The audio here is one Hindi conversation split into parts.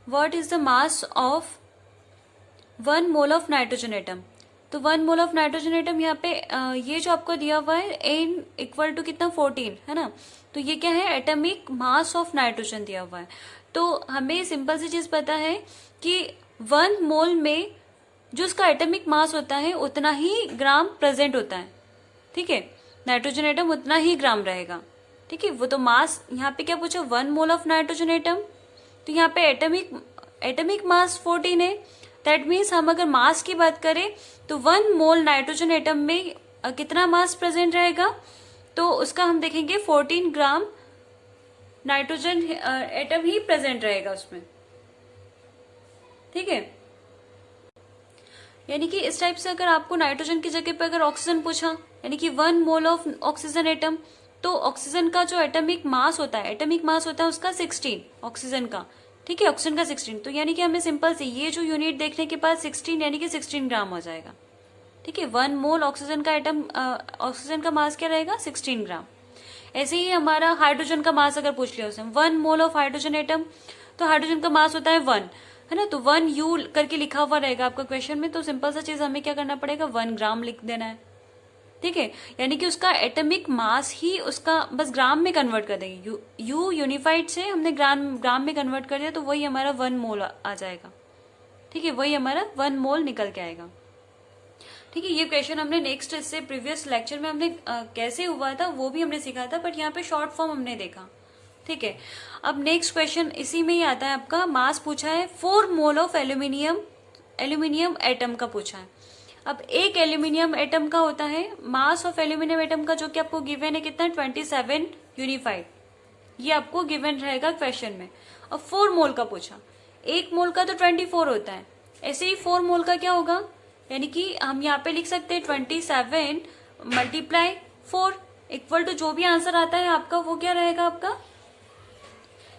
What is the mass of 1 mole of nitrogen atom. तो 1 मोल ऑफ नाइट्रोजन एटम यहाँ पे ये जो आपको दिया हुआ है n इक्वल टू कितना 14 है ना। तो ये क्या है, एटॉमिक मास ऑफ नाइट्रोजन दिया हुआ है। तो हमें सिंपल सी चीज पता है कि 1 मोल में जो उसका एटॉमिक मास होता है उतना ही ग्राम प्रेजेंट होता है। ठीक है, नाइट्रोजन एटम उतना ही ग्राम रहेगा। ठीक है, वो तो मास यहाँ पे क्या पूछा, 1 मोल ऑफ नाइट्रोजन एटम। तो यहाँ पे एटॉमिक मास 14 है। दैट मीन्स हम अगर मास की बात करें तो 1 मोल नाइट्रोजन एटम में कितना मास प्रेजेंट रहेगा, तो उसका हम देखेंगे 14 ग्राम नाइट्रोजन एटम ही प्रेजेंट रहेगा उसमें। ठीक है, यानी कि इस टाइप से अगर आपको नाइट्रोजन की जगह पे अगर ऑक्सीजन पूछा, यानी कि 1 मोल ऑफ ऑक्सीजन एटम, तो ऑक्सीजन का जो एटॉमिक मास होता है उसका 16 ऑक्सीजन का। ठीक है, ऑक्सीजन का 16। तो यानी कि हमें सिंपल से ये जो यूनिट देखने के बाद 16 यानी कि 16 ग्राम हो जाएगा। ठीक है, 1 मोल ऑक्सीजन का ऑक्सीजन का मास क्या रहेगा, 16 ग्राम। ऐसे ही हमारा हाइड्रोजन का मास अगर पूछ लिया उसने, 1 मोल ऑफ हाइड्रोजन एटम, तो हाइड्रोजन का मास होता है 1, है ना। तो 1 U करके लिखा हुआ रहेगा आपका क्वेश्चन में। तो सिंपल सा चीज हमें क्या करना पड़ेगा, 1 ग्राम लिख देना है। ठीक है, यानी कि उसका एटॉमिक मास ही उसका बस ग्राम में कन्वर्ट कर देंगे। यू यूनिफाइड से हमने ग्राम में कन्वर्ट कर दिया, तो वही हमारा 1 मोल आ जाएगा। ठीक है, वही हमारा 1 मोल निकल के आएगा। ठीक है, ये क्वेश्चन हमने नेक्स्ट इससे प्रीवियस लेक्चर में हमने कैसे हुआ था वो भी हमने सीखा था, बट यहाँ पे शॉर्ट फॉर्म हमने देखा। ठीक है, अब नेक्स्ट क्वेश्चन इसी में ही आता है आपका। मास पूछा है 4 मोल ऑफ एल्यूमिनियम एटम का पूछा है। अब एक एल्यूमिनियम एटम का होता है मास ऑफ एल्यूमिनियम एटम का, जो कि आपको गिवन है कितना, 27 यूनिफाइड। ये आपको गिवन रहेगा क्वेश्चन में। अब 4 मोल का पूछा, 1 मोल का तो 24 होता है, ऐसे ही 4 मोल का क्या होगा, यानी कि हम यहाँ पे लिख सकते हैं 27 मल्टीप्लाई 4 इक्वल टू जो भी आंसर आता है आपका वो क्या रहेगा आपका,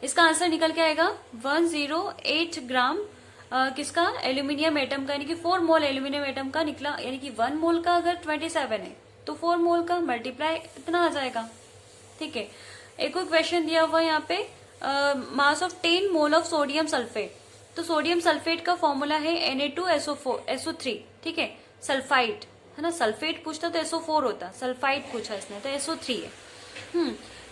इसका आंसर निकल के आएगा 108 ग्राम किसका, एल्यूमिनियम एटम का, यानी कि 4 मोल एल्यूमिनियम एटम का निकला। यानी कि 1 मोल का अगर 27 है तो 4 मोल का मल्टीप्लाई इतना आ जाएगा। ठीक है, एक और क्वेश्चन दिया हुआ है यहाँ पे, mass of 10 mole of sodium sulphate. तो सोडियम सल्फेट का फॉर्मूला है Na2SO3। ठीक है, सल्फाइड है ना, सल्फेट पूछता तो SO4 होता, सल्फाइड पूछा इसने तो SO3 है।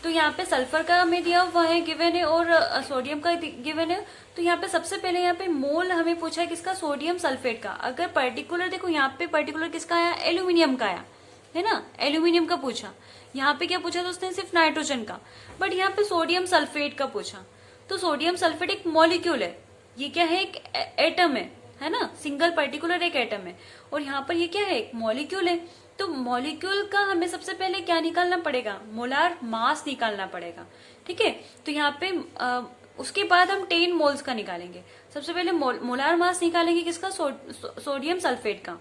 तो यहाँ पे सल्फर का हमें दिया हुआ है गिवन है, और सोडियम का गिवन है। तो यहाँ पे सबसे पहले यहाँ पे मोल हमें पूछा है किसका, सोडियम सल्फेट का। अगर पर्टिकुलर देखो यहाँ पे पर्टिकुलर किसका आया, एल्यूमिनियम का आया है ना, एल्यूमिनियम का पूछा। यहाँ पे क्या पूछा तो उसने सिर्फ नाइट्रोजन का, बट यहाँ पे सोडियम सल्फेट का पूछा। तो सोडियम सल्फेट एक मॉलिक्यूल है, ये क्या है, एक एटम है ना, सिंगल पर्टिकुलर एक एटम है, और यहाँ पर ये क्या है, एक मॉलिक्यूल है। तो मॉलिक्यूल का हमें सबसे पहले क्या निकालना पड़ेगा, मोलार मास निकालना पड़ेगा। ठीक है, तो यहाँ पे उसके बाद हम 10 मोल्स का निकालेंगे। सबसे पहले मोलार मास निकालेंगे किसका, सोडियम सल्फेट का।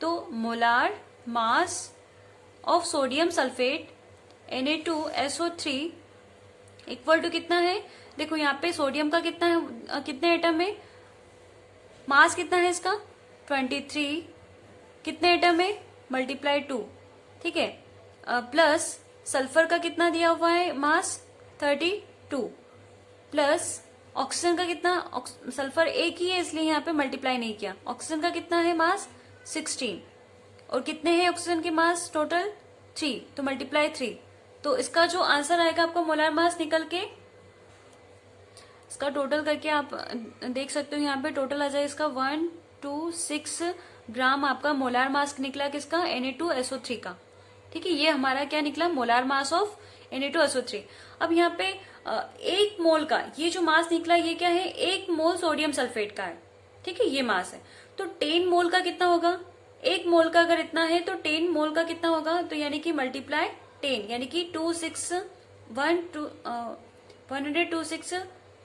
तो molar mass of sodium sulphate Na2SO3 equal to कितना है, देखो यहाँ पे सोडियम का कितना है, कितने एटम है, मास कितना है इसका 23, कितने एटम है मल्टीप्लाई 2। ठीक है, प्लस सल्फर का कितना दिया हुआ है मास 32, प्लस ऑक्सीजन का कितना, सल्फर एक ही है इसलिए यहाँ पे मल्टीप्लाई नहीं किया। ऑक्सीजन का कितना है मास 16, और कितने हैं ऑक्सीजन के मास टोटल 3, तो मल्टीप्लाई 3। तो इसका जो आंसर आएगा आपका मोलार मास निकल के, इसका टोटल करके आप देख सकते हो यहाँ पे टोटल आ जाए इसका 126 ग्राम आपका मोलार मास निकला किसका, Na2SO3 का। ठीक है, ये हमारा क्या निकला, मोलार मास ऑफ Na2SO3। अब यहाँ पे 1 मोल का ये जो मास निकला ये क्या है, 1 मोल सोडियम सल्फेट का है। ठीक है, ये मास है। तो 10 मोल का कितना होगा, 1 मोल का अगर इतना है तो 10 मोल का कितना होगा, तो यानी कि मल्टीप्लाई 10, यानी कि 126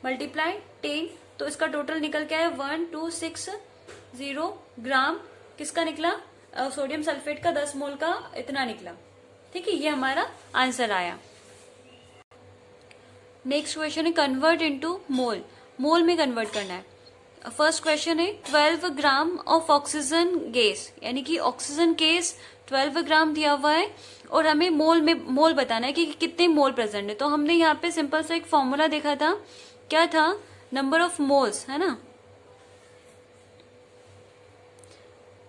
मल्टीप्लाई 10। तो इसका टोटल निकल के आया 1260 ग्राम किसका निकला, सोडियम सल्फेट का 10 मोल का इतना निकला। ठीक है, ये हमारा आंसर आया। नेक्स्ट क्वेश्चन है कन्वर्ट इनटू मोल, मोल में कन्वर्ट करना है। फर्स्ट क्वेश्चन है 12 ग्राम ऑफ ऑक्सीजन गैस, यानी कि ऑक्सीजन गैस 12 ग्राम दिया हुआ है, और हमें मोल बताना है कि कितने मोल प्रेजेंट है। तो हमने यहाँ पे सिंपल सा एक फॉर्मूला देखा था, क्या था, नंबर ऑफ मोल्स, है ना,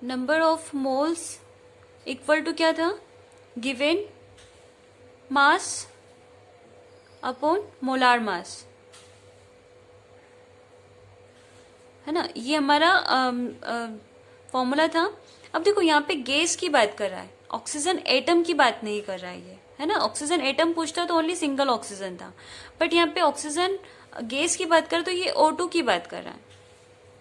number of moles equal to क्या था, given mass upon molar mass, है ना, ये हमारा फॉर्मूला था। अब देखो यहाँ पे गैस की बात कर रहा है, ऑक्सीजन एटम की बात नहीं कर रहा है ये, है ना, ऑक्सीजन एटम पूछता तो ओनली सिंगल ऑक्सीजन था, बट यहाँ पे ऑक्सीजन गैस की बात कर तो ये O2 की बात कर रहा है,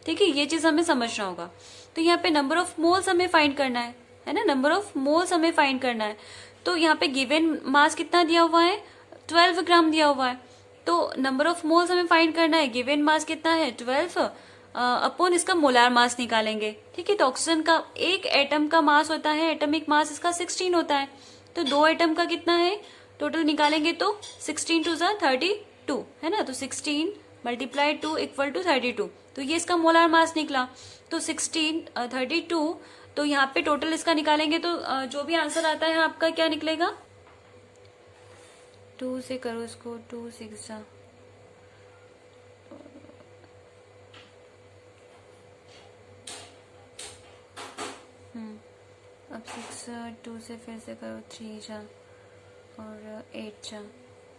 ठीक है, ये चीज हमें समझना होगा। तो यहाँ पे नंबर ऑफ मोल्स हमें फाइंड करना है ना, नंबर ऑफ मोल्स हमें फाइंड करना है। तो यहाँ पे गिवन मास कितना दिया हुआ है, 12 ग्राम दिया हुआ है, तो नंबर ऑफ मोल्स हमें फाइंड करना है, गिवन मास कितना है 12, अपॉन इसका मोलार मास निकालेंगे, ठीक है। तो ऑक्सीजन का एक एटम का मास होता है, एटॉमिक मास इसका 16 होता है, तो 2 एटम का कितना है टोटल निकालेंगे तो 16 टू ज़ा 32, है ना, तो 16 मल्टीप्लाई 2 इक्वल टू 32, तो ये इसका मोलार मास निकला। तो 16 32, तो यहाँ पे टोटल इसका निकालेंगे तो जो भी आंसर आता है आपका क्या निकलेगा, 2 से करो इसको, 2 6 जा, अब 6 2 से फिर से करो, 3 जा और 8 जा,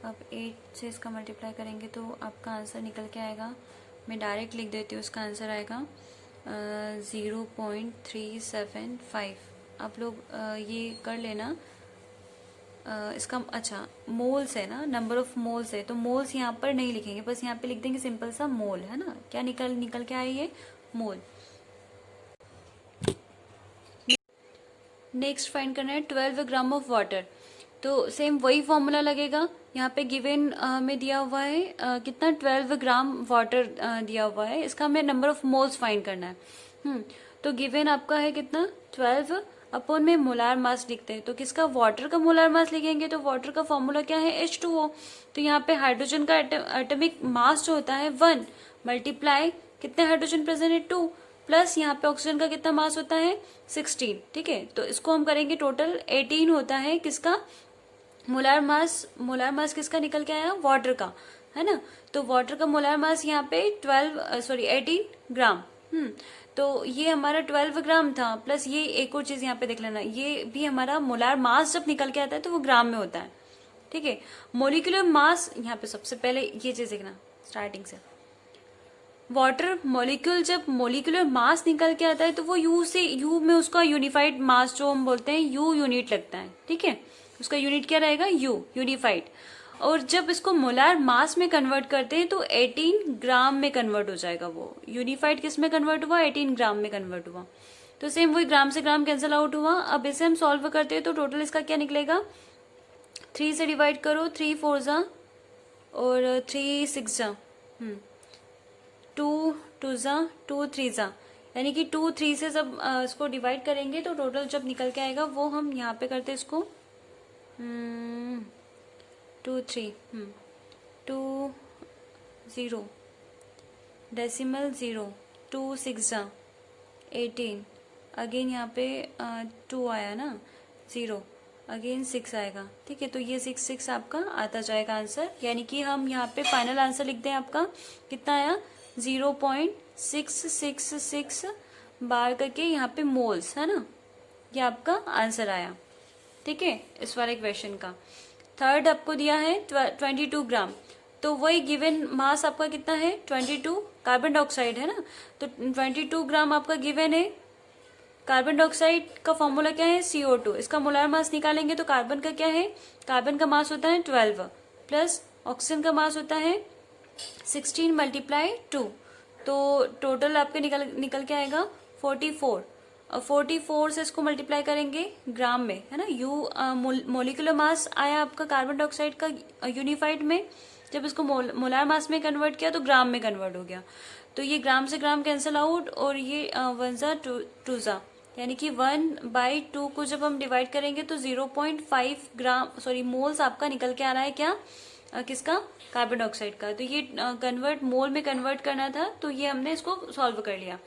अब 8 से इसका मल्टीप्लाई करेंगे तो आपका आंसर निकल के आएगा, मैं डायरेक्ट लिख देती हूँ, इसका आंसर आएगा 0.375। आप लोग ये कर लेना, इसका अच्छा मोल्स है ना, नंबर ऑफ मोल्स है, तो मोल्स यहाँ पर नहीं लिखेंगे, बस यहाँ पे लिख देंगे सिंपल सा मोल, है ना, क्या निकल के आए ये मोल। नेक्स्ट फाइंड करना है 12 ग्राम ऑफ वाटर, तो सेम वही फॉर्मूला लगेगा, यहाँ पे गिवन में दिया हुआ है कितना 12 ग्राम वाटर दिया हुआ है, इसका हमें नंबर ऑफ मोल्स फाइंड करना है। तो गिवन आपका है कितना 12, अपॉन में मोलार मास लिखते हैं, तो किसका वाटर का मोलार मास लिखेंगे, तो वाटर का फॉर्मूला क्या है H2O, तो यहाँ पे हाइड्रोजन का एटॉमिक मास जो होता है 1 मल्टीप्लाई कितने हाइड्रोजन प्रेजेंट है 2, प्लस यहाँ पे ऑक्सीजन का कितना मास होता है 16, ठीक है, तो इसको हम करेंगे टोटल 18 होता है किसका मोलार मास किसका निकल के आया वाटर का, है ना, तो वाटर का मोलार मास यहाँ पे 18 ग्राम, तो ये हमारा 12 ग्राम था, प्लस ये एक और चीज यहाँ पे देख लेना, ये भी हमारा मोलार मास जब निकल के आता है तो वो ग्राम में होता है, ठीक है। मोलिकुलर मास यहाँ पे सबसे पहले ये चीज देखना स्टार्टिंग से, वाटर मॉलिक्यूल जब मोलिकुलर मास निकल के आता है तो वो यू में उसका यूनिफाइड मास जो हम बोलते हैं यू यूनिट लगता है, ठीक है, उसका यूनिट क्या रहेगा यू यूनिफाइड, और जब इसको मोलार मास में कन्वर्ट करते हैं तो 18 ग्राम में कन्वर्ट हो जाएगा, वो यूनिफाइड किस में कन्वर्ट हुआ 18 ग्राम में कन्वर्ट हुआ, तो सेम वही ग्राम से ग्राम कैंसिल आउट हुआ। अब इसे हम सॉल्व करते हैं तो टोटल इसका क्या निकलेगा, 3 से डिवाइड करो, 3 4 जा और 3 6 जा, 2 2 जा 2 3 जा, यानी कि 2 3 से जब इसको डिवाइड करेंगे तो टोटल जब निकल के आएगा वो हम यहाँ पे करते इसको 2 3 2 0 डेसिमल 0 2 6 जा 18, अगेन यहाँ पे 2 आया ना 0, अगेन 6 आएगा, ठीक है, तो ये 6 आपका आता जाएगा आंसर, यानी कि हम यहाँ पे फाइनल आंसर लिख दें, आपका कितना आया 0.666 बार करके यहाँ पे मोल्स, है ना, ये आपका आंसर आया, ठीक है, इस वाले क्वेश्चन का। थर्ड आपको दिया है 22 ग्राम, तो वही गिवन मास आपका कितना है 22, कार्बन डाइऑक्साइड है ना, तो 22 ग्राम आपका गिवन है, कार्बन डाइऑक्साइड का फॉर्मूला क्या है CO2, इसका मोलार मास निकालेंगे तो कार्बन का क्या है, कार्बन का मास होता है 12 प्लस ऑक्सीजन का मास होता है 16 मल्टीप्लाई 2, तो टोटल आपके निकल के आएगा 44, और 44 से इसको मल्टीप्लाई करेंगे ग्राम में, है ना, मोलिकुलर मास आया आपका कार्बन डाइऑक्साइड का यूनिफाइड में, जब इसको मोलार मास में कन्वर्ट किया तो ग्राम में कन्वर्ट हो गया, तो ये ग्राम से ग्राम कैंसिल आउट, और ये 1 जा 2 जा, यानी कि 1/2 को जब हम डिवाइड करेंगे तो 0.5 ग्राम मोल्स आपका निकल के आ रहा है क्या किसका कार्बन डाइऑक्साइड का, तो ये कन्वर्ट मोल में कन्वर्ट करना था, तो ये हमने इसको सॉल्व कर लिया।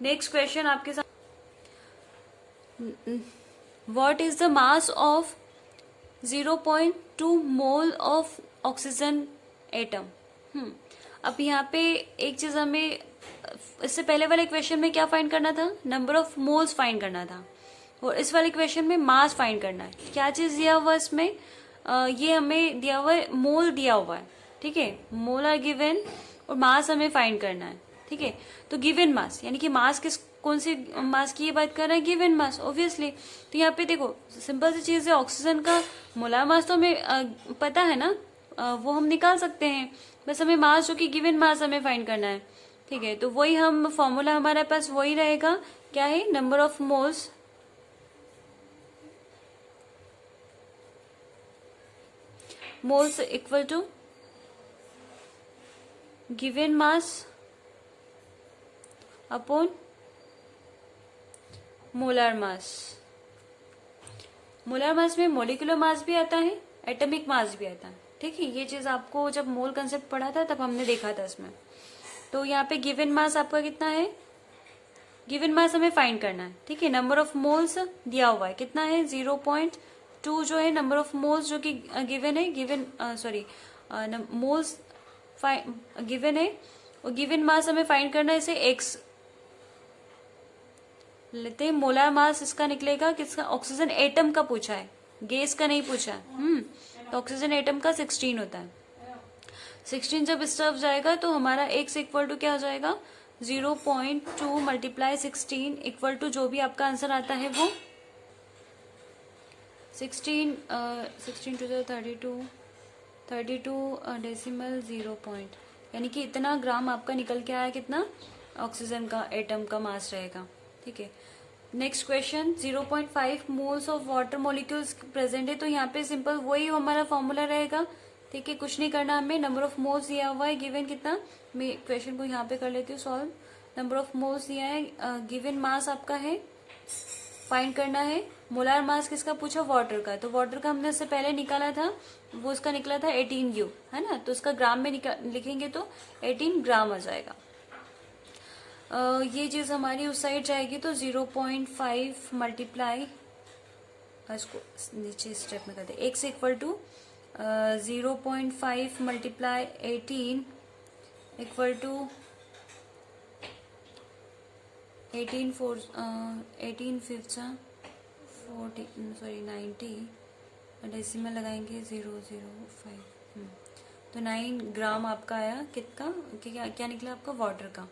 नेक्स्ट क्वेश्चन आपके साथ, what is the mass of 0.2 mole of oxygen atom. अब यहाँ पे एक चीज हमें इससे पहले वाले क्वेश्चन में क्या फाइंड करना था, नंबर ऑफ मोल्स फाइंड करना था, और इस वाले क्वेश्चन में मास फाइंड करना है। क्या चीज दिया हुआ इसमें, ये हमें दिया हुआ है, मोल दिया हुआ है, ठीक है, मोल आर गिवन और मास हमें फाइंड करना है, ठीक है। तो गिवन मास यानी कि मास किस कौन सी मास की ये बात कर रहा है, गिवन मास ऑब्वियसली। तो यहाँ पे देखो सिंपल सी चीज है, ऑक्सीजन का मोलार मास तो हमें पता है ना, वो हम निकाल सकते हैं, बस हमें मास जो कि गिवन मास हमें फाइंड करना है, ठीक है। तो वही हम फॉर्मूला हमारे पास वही रहेगा, क्या है, number of moles moles equal to given mass upon molar mass. Molar mass में मोलिकुलर मास भी आता है, एटॉमिक मास भी आता है, ठीक है। ये चीज आपको जब मोल कंसेप्ट पढ़ा था तब हमने देखा था इसमें। तो यहाँ पे गिवन मास आपका कितना है, गिवन मास हमें फाइंड करना है, ठीक है। नंबर ऑफ मोल्स दिया हुआ है, कितना है 0.2 जो है नंबर ऑफ मोल्स जो कि गिवन है, गिवन सॉरी मोल्स गिवन है, और गिवन मास हमें फाइंड करना है, इसे x लेते हैं। मोलार मास इसका निकलेगा किसका, ऑक्सीजन एटम का पूछा है, गैस का नहीं पूछा है। तो ऑक्सीजन एटम का 16 होता है। 16 जब इस तरफ जाएगा तो हमारा x इक्वल टू क्या हो जाएगा, 0.2 मल्टीप्लाई 16 इक्वल टू जो भी आपका आंसर आता है वो 16 टू 32 डेसिमल 0 पॉइंट, यानी कि इतना ग्राम आपका निकल के आया, कितना ऑक्सीजन का एटम का मास रहेगा, ठीक है। Next question, 0.5 moles of water molecules present है, तो यहाँ पे सिंपल वही हमारा फॉर्मूला रहेगा, ठीक है। कुछ नहीं करना हमें, नंबर ऑफ मोल्स दिया हुआ है, गिवन कितना, मैं क्वेश्चन को यहाँ पे कर लेती हूँ सॉल्व। नंबर ऑफ मोल्स दिया है, गिवन मास आपका है, फाइंड करना है। मोलार मास किसका पूछा, वाटर का, तो वाटर का हमने इससे पहले निकाला था, वो उसका निकला था 18U, है ना। तो उसका ग्राम में लिखेंगे तो 18 ग्राम आ जाएगा। ये चीज हमारी उस साइड जाएगी, तो 0.5 मल्टीप्लाई, इसको नीचे स्टेप में करते, x equal to 0.5 multiply 18 equal to 18 fifth 40 sorry 90 decimal लगाएंगे 0.05, तो 9 ग्राम आपका आया, कितना क्या निकला आपका, वाटर का,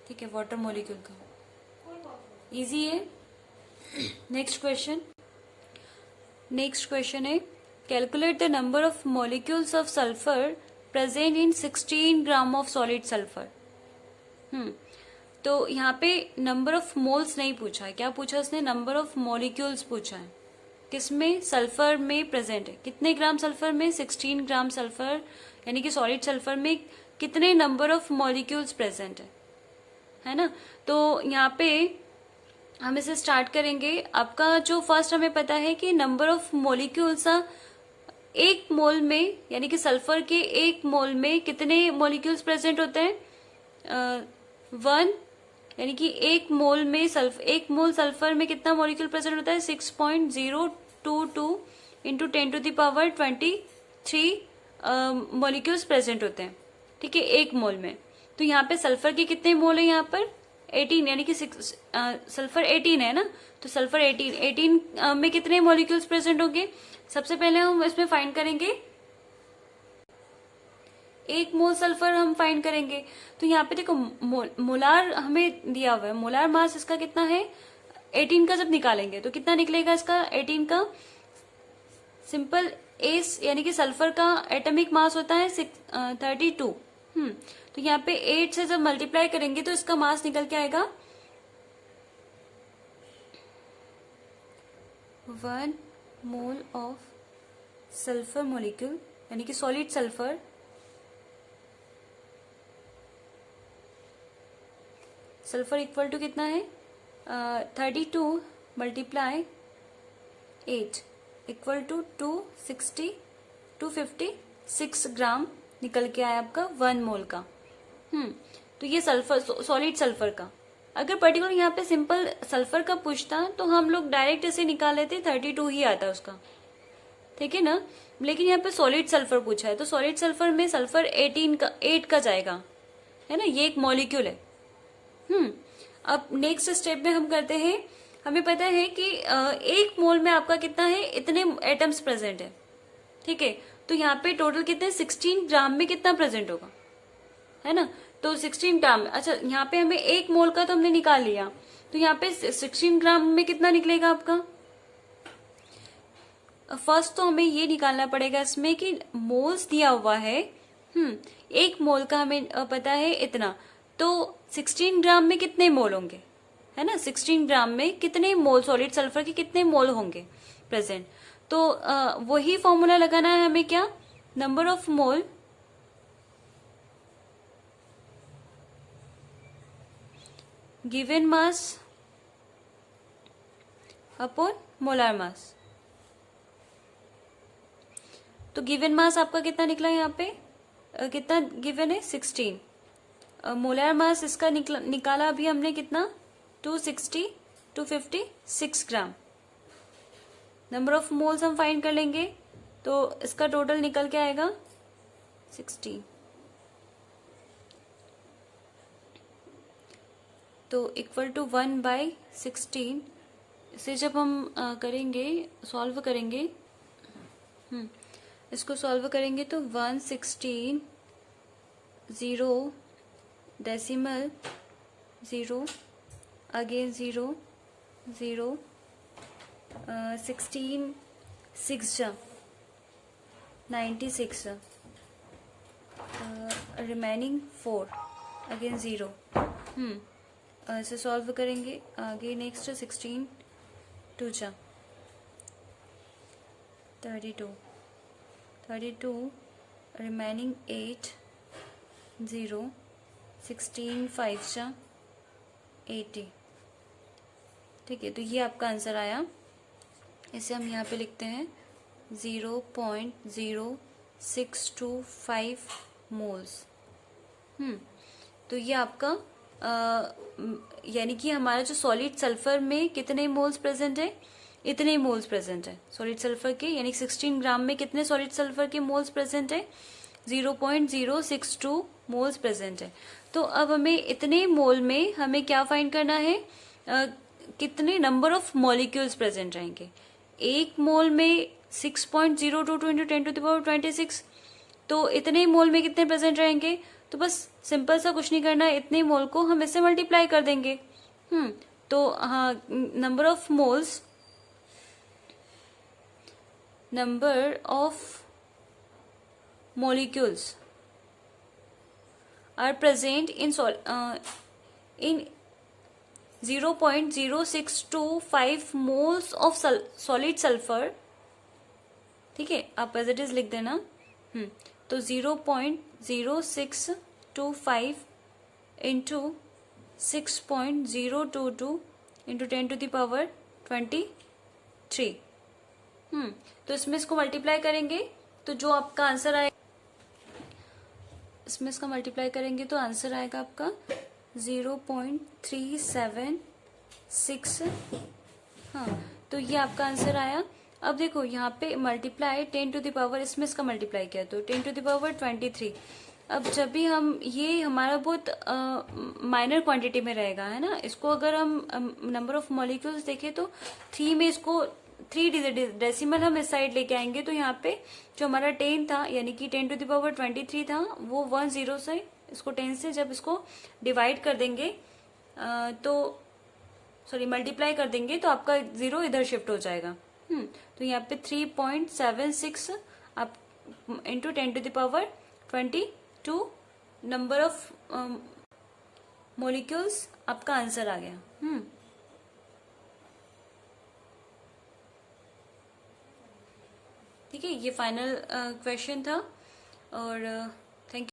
ठीक है, वाटर मॉलिक्यूल का। इजी है। नेक्स्ट क्वेश्चन है, calculate the number of molecules of sulphur present in 16 gram of solid sulphur. तो यहाँ पे नंबर ऑफ मोल्स नहीं पूछा है, क्या पूछा उसने, नंबर ऑफ मॉलिक्यूल्स पूछा है, किसमें, सल्फर में प्रेजेंट है, कितने ग्राम सल्फर में, 16 ग्राम सल्फर, यानी कि सॉलिड सल्फर में कितने नंबर ऑफ मॉलिक्यूल्स प्रेजेंट है ना। तो यहाँ पे हम इसे स्टार्ट करेंगे। आपका जो फर्स्ट हमें पता है कि नंबर ऑफ मॉलिक्यूल्स, एक मोल में यानी कि सल्फर के एक मोल में कितने मॉलिक्यूल्स प्रेजेंट होते हैं, 1, यानी कि एक मोल सल्फर में कितना मॉलिक्यूल प्रेजेंट होता है, 6.022 इंटू 10⁻23 मॉलिक्यूल्स प्रेजेंट होते हैं, ठीक है, एक मोल में। तो यहाँ पे सल्फर के कितने मोल है, यहाँ पर 18, यानी कि सल्फर 18 है ना, तो सल्फर 18 में कितने मॉलिक्यूल्स प्रेजेंट होंगे। सबसे पहले हम इसमें फाइंड करेंगे, एक मोल सल्फर हम फाइंड करेंगे। तो यहाँ पे देखो मोलार हमें दिया हुआ है, मोलार मास इसका कितना है, 18 का जब निकालेंगे तो कितना निकलेगा इसका, 18 का सिंपल एस, यानी कि सल्फर का एटॉमिक मास होता है 32। तो यहाँ पे 8 से जब मल्टीप्लाई करेंगे तो इसका मास निकल के आएगा 1 मोल ऑफ सल्फर मॉलिक्यूल, यानी कि सॉलिड सल्फर इक्वल टू कितना है, 32 मल्टीप्लाई 8 इक्वल टू 256 ग्राम निकल के आया आपका 1 मोल का। तो ये सल्फर, सॉलिड सल्फर का। अगर पर्टिकुलर यहाँ पे सिंपल सल्फर का पूछता तो हम लोग डायरेक्ट इसे निकाल लेते, 32 ही आता उसका, ठीक है ना। लेकिन यहाँ पे सॉलिड सल्फर पूछा है, तो सॉलिड सल्फर में सल्फर 8 का जाएगा, है ना, ये एक मॉलिक्यूल है। अब नेक्स्ट स्टेप में हम करते हैं, हमें पता है कि एक मोल में आपका कितना है, इतने एटम्स प्रेजेंट है, ठीक है। तो यहाँ पे टोटल कितने, 16 ग्राम में कितना प्रेजेंट होगा, है ना। तो 16 ग्राम, अच्छा यहाँ पे हमें एक मोल का तो हमने निकाल लिया, तो यहाँ पे 16 ग्राम में कितना निकलेगा आपका। फर्स्ट तो हमें ये निकालना पड़ेगा इसमें कि मोल्स दिया हुआ है, एक मोल का हमें पता है इतना, तो 16 ग्राम में कितने मोल होंगे, है ना। 16 ग्राम में कितने मोल सॉलिड सल्फर के कितने मोल होंगे प्रेजेंट। तो वही फॉर्मूला लगाना है हमें, क्या, number of mole given mass upon molar मास। तो गिवन मास आपका कितना निकला यहाँ पे, कितना गिवन है, 16। मोलार मास इसका निकाला अभी हमने कितना, 256 ग्राम। नंबर ऑफ मोल्स हम फाइंड कर लेंगे, तो इसका टोटल निकल के आएगा 16। तो इक्वल टू 1/16। इसे जब हम करेंगे, सॉल्व करेंगे, इसको सॉल्व करेंगे तो 116 0 डेसिमल 0 अगेन 0 0 16 6 96 रिमेनिंग 4 अगेन 0। इसे सॉल्व करेंगे आगे, नेक्स्ट 16 2 32 रिमेनिंग 8 0 16 5 80। ठीक है, तो ये आपका आंसर आया। इसे हम यहाँ पे लिखते हैं 0.0625 मोल्स। तो ये आपका यानी कि हमारा जो सॉलिड सल्फर में कितने मोल्स प्रेजेंट है, इतने मोल्स प्रेजेंट है सॉलिड सल्फर के, यानी 16 ग्राम में कितने सॉलिड सल्फर के मोल्स प्रेजेंट है, 0.062 मोल्स प्रेजेंट है। तो अब हमें इतने मोल में हमें क्या फाइंड करना है, कितने नंबर ऑफ मॉलिक्यूल्स प्रेजेंट रहेंगे। एक मोल में 6.022 इंटू 10⁻26, तो इतने मोल में कितने प्रेजेंट रहेंगे। तो बस सिंपल सा कुछ नहीं करना है, इतने मोल को हम इससे मल्टीप्लाई कर देंगे। तो हाँ, number of moles, number of molecules are present in 0.0625 moles of solid sulfur। ठीक है, आप एज इट इज लिख देना। तो 0.0625 इंटू 6.022 इंटू 10⁻23। तो इसमें इसको मल्टीप्लाई करेंगे तो जो आपका आंसर आएगा, इसमें इसका मल्टीप्लाई करेंगे तो आंसर आएगा आपका 0.376। हाँ, तो ये आपका आंसर आया। अब देखो यहाँ पे मल्टीप्लाई 10⁻, इसमें इसका मल्टीप्लाई किया तो 10⁻23। अब जब भी हम, ये हमारा बहुत माइनर क्वांटिटी में रहेगा, है ना। इसको अगर हम नंबर ऑफ मॉलिक्यूल्स देखें तो 3 में इसको 3 डेसिमल हम इस साइड लेके आएंगे, तो यहाँ पे जो हमारा 10 था, यानी कि 10⁻23 था, वो 10 से, इसको 10 से जब इसको डिवाइड कर देंगे तो सॉरी मल्टीप्लाई कर देंगे तो आपका 0 इधर शिफ्ट हो जाएगा। तो यहाँ पे 3.76 आप इंटू 10⁻22 नंबर ऑफ मॉलिक्यूल्स आपका आंसर आ गया। ठीक है, ये फाइनल क्वेश्चन था। और